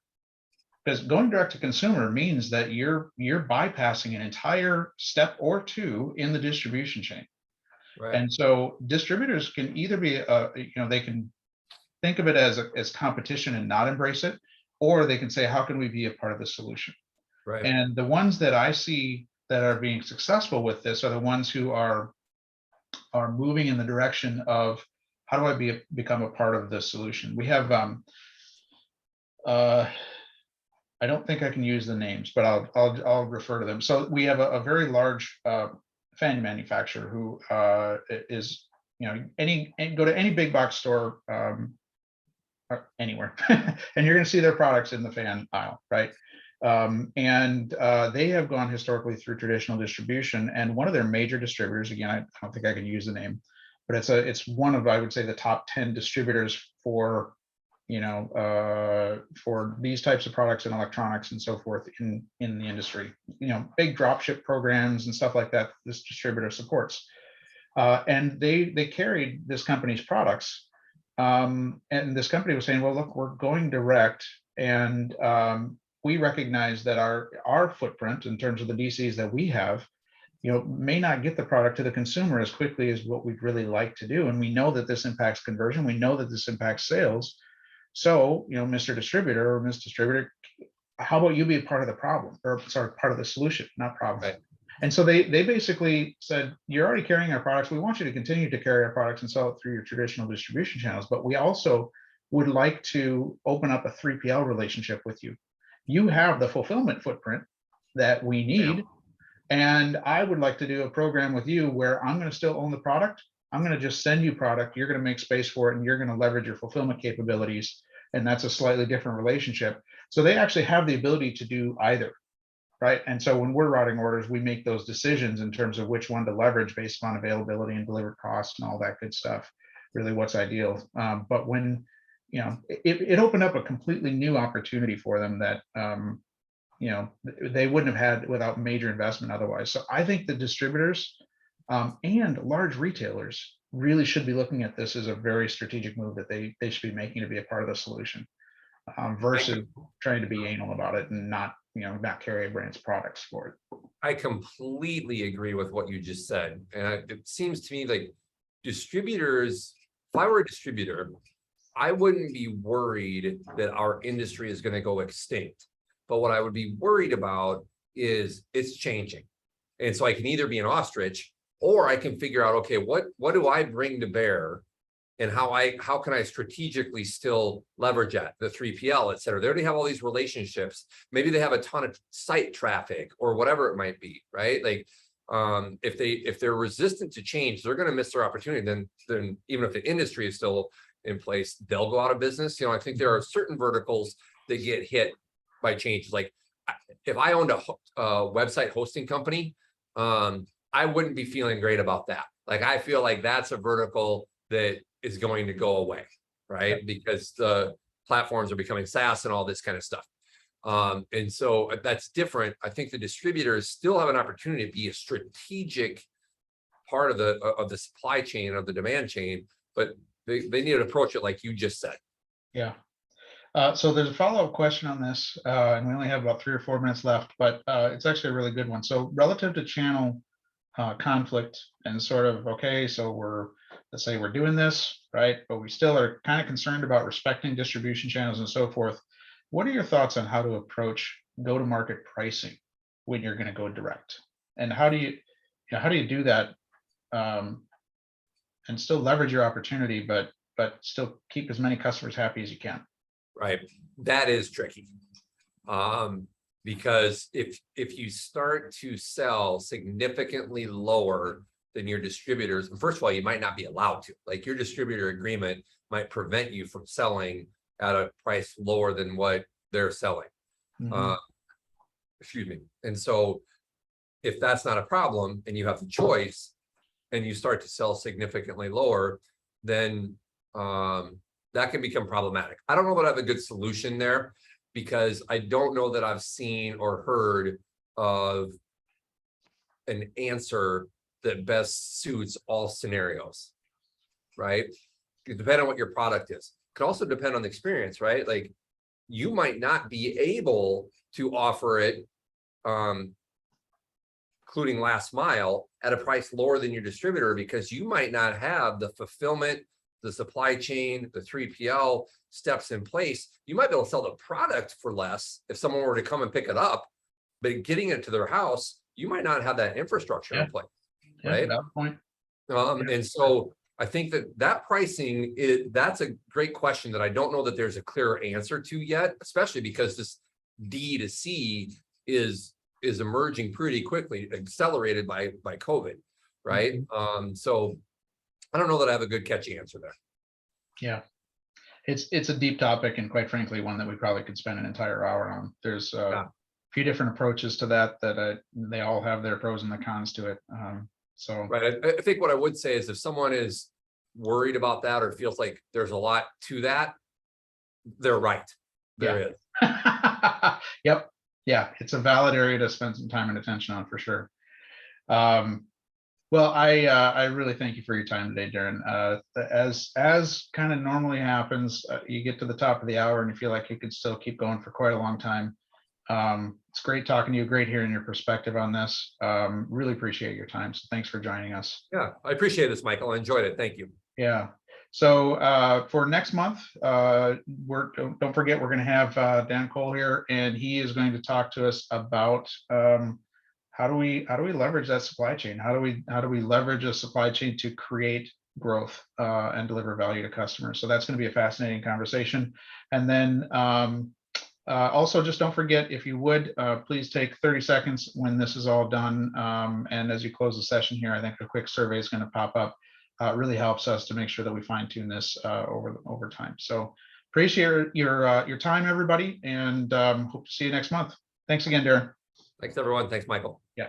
[SPEAKER 1] Because going direct to consumer means that you're bypassing an entire step or two in the distribution chain.
[SPEAKER 2] right.
[SPEAKER 1] And so distributors can either be, you know, they can think of it as competition and not embrace it, or they can say, how can we be a part of the solution?
[SPEAKER 2] Right.
[SPEAKER 1] And the ones that I see that are being successful with this are the ones who are moving in the direction of, how do I become a part of the solution? We have I don't think I can use the names, but I'll refer to them. So we have a very large fan manufacturer who is, you know, go to any big box store anywhere, and you're going to see their products in the fan aisle, right? And they have gone historically through traditional distribution, and one of their major distributors, again, I don't think I can use the name, but it's one of, I would say, the top 10 distributors for, you know, for these types of products and electronics and so forth in the industry. You know, big drop ship programs and stuff like that this distributor supports. And they carried this company's products. And this company was saying, well, look, we're going direct, and we recognize that our footprint in terms of the DCs that we have, you know, may not get the product to the consumer as quickly as what we'd really like to do. And we know that this impacts conversion. We know that this impacts sales. So, you know, Mr. Distributor or Ms. Distributor, how about you be a part of the problem, or sorry, part of the solution, not problem. Right. And so they basically said, you're already carrying our products. We want you to continue to carry our products and sell it through your traditional distribution channels, but we also would like to open up a 3PL relationship with you. You have the fulfillment footprint that we need. Yeah. And I would like to do a program with you where I'm going to still own the product. I'm going to just send you product. You're going to make space for it, and you're going to leverage your fulfillment capabilities. And that's a slightly different relationship. So they actually have the ability to do either, right? And so when we're routing orders, we make those decisions in terms of which one to leverage based on availability and delivered costs and all that good stuff, really what's ideal. But when, you know, it opened up a completely new opportunity for them that, you know, they wouldn't have had without major investment otherwise. So I think the distributors and large retailers really should be looking at this as a very strategic move that they should be making to be a part of the solution, versus trying to be anal about it and not, you know, not carry a brand's products for it.
[SPEAKER 2] I completely agree with what you just said. And it seems to me like distributors, if I were a distributor, I wouldn't be worried that our industry is going to go extinct. But what I would be worried about is it's changing. And so I can either be an ostrich, or I can figure out, okay, what do I bring to bear and how can I strategically still leverage that, the 3PL, et cetera. They already have all these relationships. Maybe they have a ton of site traffic or whatever it might be, right? Like if they're resistant to change, they're going to miss their opportunity. Then even if the industry is still in place, they'll go out of business. I think there are certain verticals that get hit by change. Like if I owned a website hosting company, I wouldn't be feeling great about that. Like I feel like that's a vertical that is going to go away, right? Because the platforms are becoming SaaS and all this kind of stuff. And so that's different. I think the distributors still have an opportunity to be a strategic part of the supply chain, of the demand chain, but they need to approach it like you just said.
[SPEAKER 1] Yeah. So there's a follow-up question on this, and we only have about 3 or 4 minutes left, but it's actually a really good one. So relative to channel conflict and sort of, okay, so let's say we're doing this, right? But we still are kind of concerned about respecting distribution channels and so forth. What are your thoughts on how to approach go-to-market pricing when you're going to go direct? And how do you do that and still leverage your opportunity, but still keep as many customers happy as you can?
[SPEAKER 2] Right. That is tricky. Because if you start to sell significantly lower than your distributors, and first of all, you might not be allowed to, like your distributor agreement might prevent you from selling at a price lower than what they're selling. Excuse me. And so if that's not a problem and you have the choice and you start to sell significantly lower, then that can become problematic. I don't know that I have a good solution there, because I don't know that I've seen or heard of an answer that best suits all scenarios, right? It depends on what your product is. It could also depend on the experience, right? Like you might not be able to offer it, including last mile, at a price lower than your distributor, because you might not have the fulfillment, the supply chain, the 3PL steps in place. You might be able to sell the product for less if someone were to come and pick it up, but getting it to their house, you might not have that infrastructure in place, right?
[SPEAKER 1] That point.
[SPEAKER 2] And so I think that pricing that's a great question that I don't know that there's a clear answer to yet, especially because this D2C is emerging pretty quickly, accelerated by COVID, right? So I don't know that I have a good catchy answer there.
[SPEAKER 1] Yeah, it's a deep topic, and quite frankly, one that we probably could spend an entire hour on. There's a few different approaches to that they all have their pros and the cons to it. So
[SPEAKER 2] right, I think what I would say is if someone is worried about that or feels like there's a lot to that, they're right. There is.
[SPEAKER 1] Yep. Yeah, it's a valid area to spend some time and attention on for sure. Well, I really thank you for your time today, Darren. As kind of normally happens, you get to the top of the hour and you feel like you could still keep going for quite a long time. It's great talking to you, great hearing your perspective on this. Really appreciate your time. So thanks for joining us.
[SPEAKER 2] Yeah, I appreciate this, Michael. I enjoyed it. Thank you.
[SPEAKER 1] Yeah. So for next month, don't forget, we're going to have Dan Cole here, and he is going to talk to us about how do we leverage that supply chain? How do we leverage a supply chain to create growth and deliver value to customers? So that's going to be a fascinating conversation. And then also, just don't forget, if you would, please take 30 seconds when this is all done. And as you close the session here, I think a quick survey is going to pop up. It really helps us to make sure that we fine tune this over time. So appreciate your time, everybody, and hope to see you next month. Thanks again, Darren.
[SPEAKER 2] Thanks, everyone. Thanks, Michael.
[SPEAKER 1] Yeah.